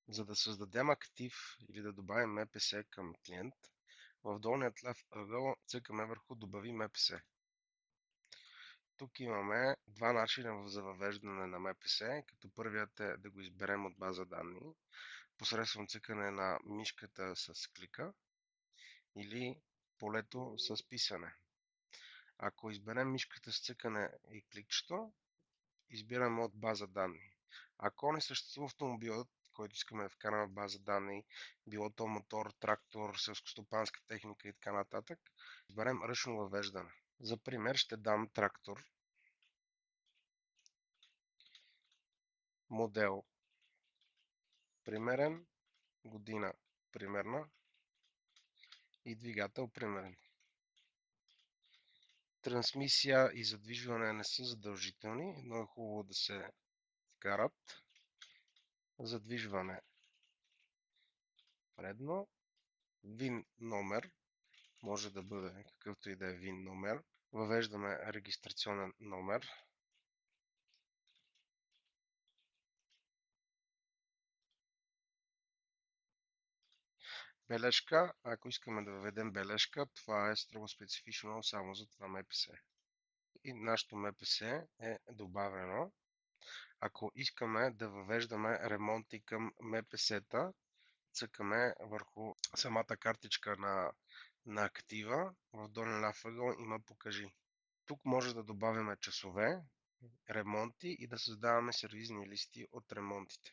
За да създадем актив или да добавим МПС към клиент, в долният ляв ъгъл цъкаме върху Добави МПС. Тук имаме два начина за въвеждане на МПС, като първият е да го изберем от база данни, посредством цъкане на мишката с клика или полето с писане. Ако изберем мишката с цъкане и кликчето, избираме от база данни. Ако не съществува автомобилът, който искаме да вкараме в база данни, било то мотор, трактор, селскостопанска техника и така нататък, изберем ръчно въвеждане. За пример ще дам трактор, модел примерен, година примерна и двигател примерен. Трансмисия и задвижване не са задължителни, но е хубаво да се вкарат. Задвижване предно, VIN номер, може да бъде какъвто и да е VIN номер. Въвеждаме регистрационен номер. Бележка. Ако искаме да въведем бележка, това е строго специфично само за това МПС. И нашето МПС е добавено. Ако искаме да въвеждаме ремонти към МПС-та, цъкаме върху самата картичка на актива. В долен ляв ъгъл има покажи. Тук може да добавяме часове, ремонти и да създаваме сервизни листи от ремонтите.